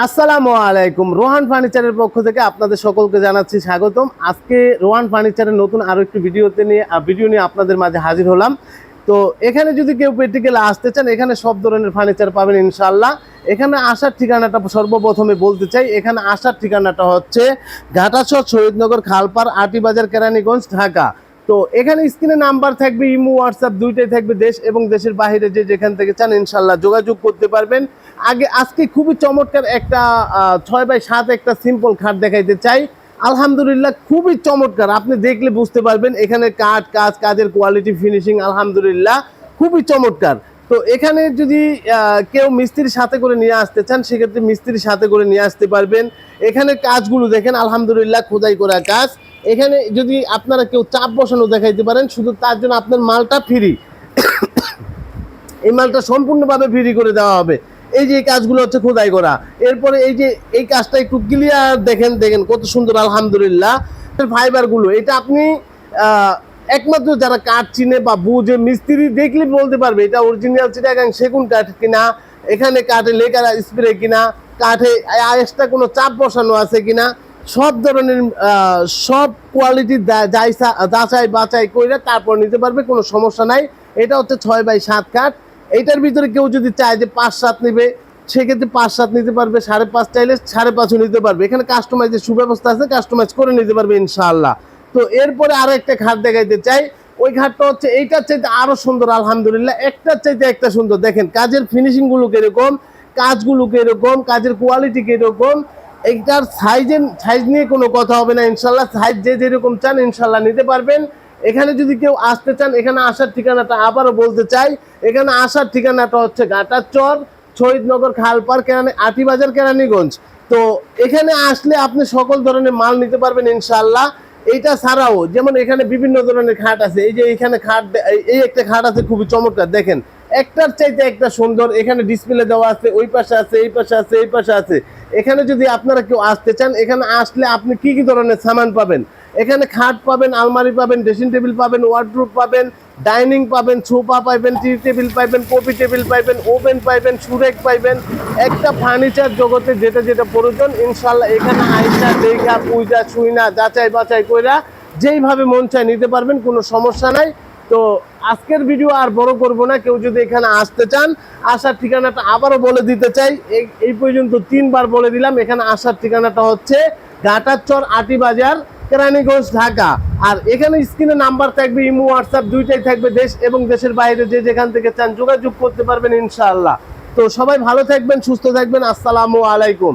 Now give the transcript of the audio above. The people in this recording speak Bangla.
আসসালামু আলাইকুম। রোহান ফার্নিচারের পক্ষ থেকে আপনাদের সকলকে জানাচ্ছি স্বাগতম। আজকে রোহান ফার্নিচারের নতুন আরো একটি ভিডিও নিয়ে আপনাদের মাঝে হাজির হলাম। তো এখানে যদি কেউ প্র্যাকটিক্যালে আসতে চান, এখানে সব ধরনের ফার্নিচার পাবেন ইনশাআল্লাহ। এখানে আসার ঠিকানাটা সর্বপ্রথমে বলতে চাই। এখানে আসার ঠিকানাটা হচ্ছে ঘাটাচর, শহীদনগর, খালপাড়, আটিবাজার, কেরানীগঞ্জ, ঢাকা। তো এখানে স্ক্রিনে নাম্বার থাকবে, ইমো হোয়াটসঅ্যাপ দুইটাই থাকবে। দেশ এবং দেশের বাইরে যে যেখান থেকে চান ইনশাআল্লাহ যোগাযোগ করতে পারবেন। আজকে খুবই চমৎকার একটা 6x7 একটা সিম্পল খাট দেখাইতে চাই। আলহামদুলিল্লাহ খুবই চমৎকার, আপনি দেখলে বুঝতে পারবেন। এখানে কাজের কোয়ালিটি, ফিনিশিং আলহামদুলিল্লাহ খুবই চমৎকার। তো এখানে যদি কেউ মিস্ত্রির সাথে করে নিয়ে আসতে চান, সেক্ষেত্রে মিস্ত্রির সাথে করে নিয়ে আসতে পারবেন। এখানে কাজগুলো দেখেন আলহামদুলিল্লাহ খোদাই করা কাজ। এখানে যদি আপনারা কেউ চাপ বসানো দেখাইতে পারেন, শুধু তার জন্য আপনার মালটা ফ্রি, এই মালটা সম্পূর্ণভাবে ফ্রি করে দেওয়া হবে। এই যে এই কাজগুলো হচ্ছে খোদাই করা। এরপরে এই যে এই কাজটা একটু ক্লিয়ার দেখেন কত সুন্দর আলহামদুলিল্লাহ। ফাইবার গুলো এটা আপনি একমাত্র যারা কাঠ চিনে বা বুঝে, মিস্ত্রি দেখলে বলতে পারবে এটা অরিজিনাল চিটাগাং সেগুন কাঠ কিনা, এখানে কাঠে লেকার স্প্রে কিনা, কাঠে এক্সট্রা কোনো চাপ বসানো আছে কিনা, সব ধরনের সব কোয়ালিটির যাচাই বাছাই করে তারপর নিতে পারবে, কোনো সমস্যা নাই। এটা হচ্ছে 6x7 কাঠ। এইটার ভিতরে কেউ যদি চায় যে 5-7 নেবে, সেক্ষেত্রে 5-7 নিতে পারবে, 5.5 চাইলে 5.5 নিতে পারবে। এখানে কাস্টমাইজের সুব্যবস্থা আছে, কাস্টমাইজ করে নিতে পারবে ইনশাআল্লাহ। তো এরপরে আরো একটা খাট দেখাইতে চাই। ওই খাটটা হচ্ছে এইটার চাইতে আরো সুন্দর আলহামদুলিল্লাহ, একটার চাইতে একটা সুন্দর। দেখেন কাজের ফিনিশিং গুলো কিরকম, কাজগুলো কিরকম, কাজের কোয়ালিটি কিরকম। এইটার সাইজ নিয়ে কোনো কথা হবে না ইনশাল্লাহ। সাইজ যে যেরকম চান ইনশাল্লাহ নিতে পারবেন। এখানে যদি কেউ আসতে চান, এখানে আসার ঠিকানাটা আবারও বলতে চাই। এখানে আসার ঠিকানাটা হচ্ছে ঘাটাচর, শহীদনগর, খালপাড়, আটিবাজার, কেরানীগঞ্জ। তো এখানে আসলে আপনি সকল ধরনের মাল নিতে পারবেন ইনশাল্লাহ। এইটা ছাড়াও যেমন এখানে বিভিন্ন ধরনের খাট আছে। এই যে এখানে এই একটা খাট আছে খুবই চমৎকার, দেখেন একটার চাইতে একটা সুন্দর। এখানে ডিসপ্লে দেওয়া আছে, ওই পাশে আছে, এই পাশে আছে, এই পাশে আছে। এখানে যদি আপনারা কেউ আসতে চান, এখানে আসলে আপনি কি কি ধরনের সামান পাবেন। এখানে খাট পাবেন, আলমারি পাবেন, ড্রেসিং টেবিল পাবেন, ওয়ার্ডরোব পাবেন, ডাইনিং পাবেন, সোফা পাবেন, টি টেবিল পাবেন, কফি টেবিল পাবেন, ওভেন পাইবেন, সুরেক পাইবেন। একটা ফার্নিচার জগতে যেটা যেটা প্রয়োজন ইনশাল্লাহ এখানে আইসা দেখা পূজা ছুঁইনা যাচাই বাছাই কইরা যেইভাবে মন চায় নিতে পারবেন, কোনো সমস্যা নাই। তো আজকের ভিডিও আর বড় করব না। কেউ যদি এখানে আসতে চান, আসার ঠিকানাটা আবারও বলে দিতে চাই। এই পর্যন্ত 3 বার বলে দিলাম। এখানে আসার ঠিকানাটা হচ্ছে ঘাটাচর, আটিবাজার, কেরানীগঞ্জ, ঢাকা। আর এখানে স্ক্রিনে নাম্বার থাকবে, ইমো হোয়াটসঅ্যাপ দুইটাই থাকবে। দেশ এবং দেশের বাইরে যে যেখান থেকে চান যোগাযোগ করতে পারবেন ইনশাআল্লাহ। তো সবাই ভালো থাকবেন, সুস্থ থাকবেন। আসসালামু আলাইকুম।